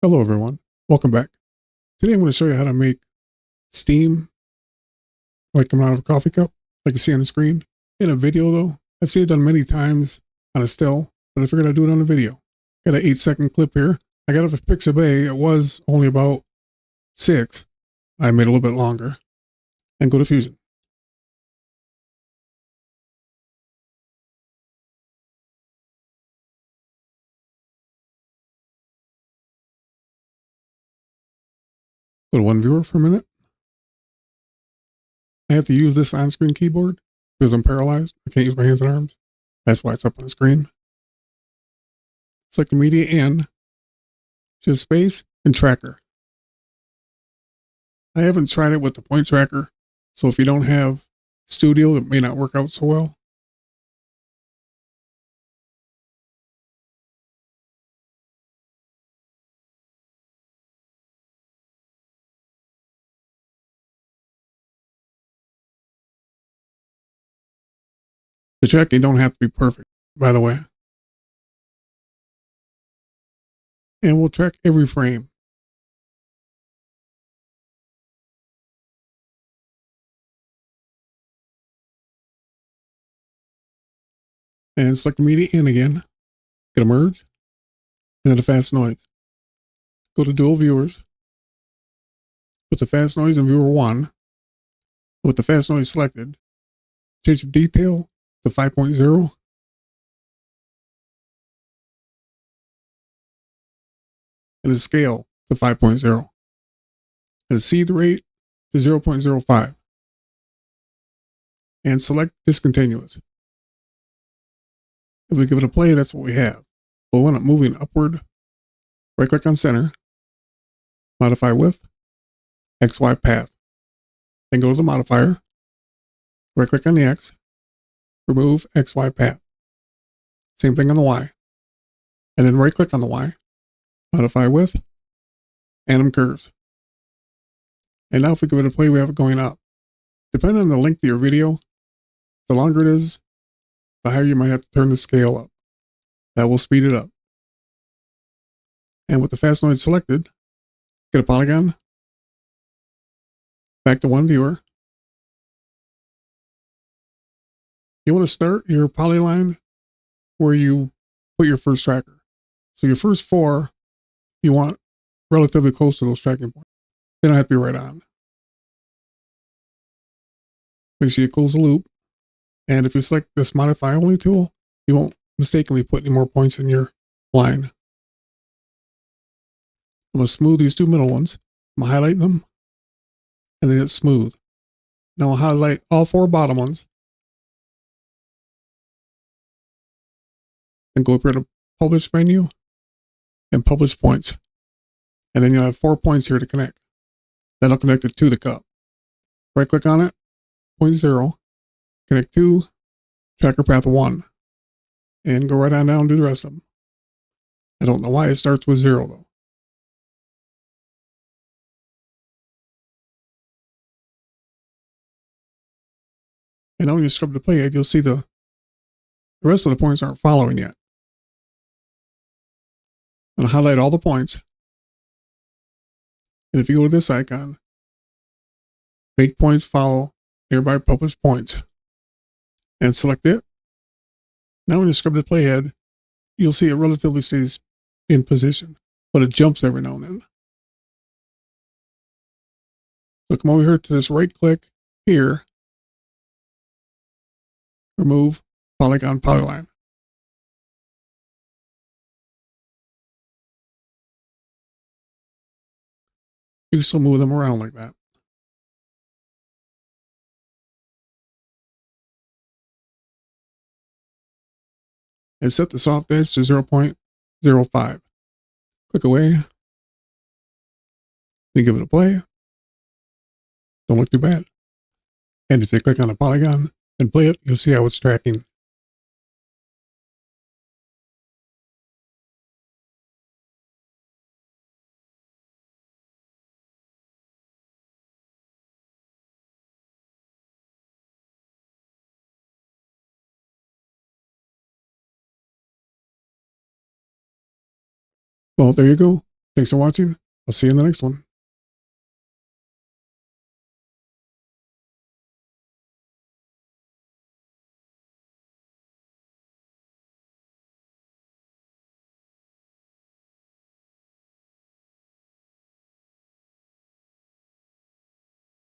Hello everyone, welcome back. Today I'm going to show you how to make steam like coming out of a coffee cup, like you see on the screen. In a video though, I've seen it done many times on a still, but I figured I'd do it on a video. Got an 8-second clip here. I got it off of Pixabay. It was only about 6. I made it a little bit longer. And go to Fusion. Go to one viewer for a minute. I have to use this on-screen keyboard because I'm paralyzed. I can't use my hands and arms. That's why it's up on the screen. Select the media and just space and tracker. I haven't tried it with the point tracker, so if you don't have Studio, it may not work out so well. The tracking don't have to be perfect, by the way. And we'll track every frame. And select the media in again. Get a merge. And then a fast noise. Go to dual viewers. Put the fast noise in viewer 1. With the fast noise selected, change the detail to 5.0. And the scale to 5.0. And the seed rate to 0.05. And select discontinuous. If we give it a play, that's what we have. But we want it moving upward. Right click on center. Modify width. XY path. Then go to the modifier. Right click on the X. Remove XY path. Same thing on the Y. And then right click on the Y. Modify width. Anim curves. And now if we give it a play, we have it going up. Depending on the length of your video, the longer it is, the higher you might have to turn the scale up. That will speed it up. And with the fast noise selected, get a polygon. Back to one viewer. You want to start your polyline where you put your first tracker. So your first 4, you want relatively close to those tracking points. They don't have to be right on. Make sure you close the loop. And if you select this modify only tool, you won't mistakenly put any more points in your line. I'm going to smooth these 2 middle ones. I'm going to highlight them. And then it's smooth. Now I'll highlight all 4 bottom ones. And go up here to publish menu. And publish points. And then you'll have 4 points here to connect. That'll connect it to the cup. Right click on it. Point 0. Connect to tracker path 1. And go right on down and do the rest of them. I don't know why it starts with 0 though. And now when you scrub the playhead, you'll see the rest of the points aren't following yet. I'm going to highlight all the points. And if you go to this icon, make points follow nearby published points. And select it. Now when you scrub the playhead, you'll see it relatively stays in position, but it jumps every now and then. So come over here to this right click here. Remove polygon polyline. You can still move them around like that. And set the soft edge to 0.05. Click away. Then give it a play. Don't look too bad. And if you click on a polygon and play it, you'll see how it's tracking. Well, there you go. Thanks for watching. I'll see you in the next one.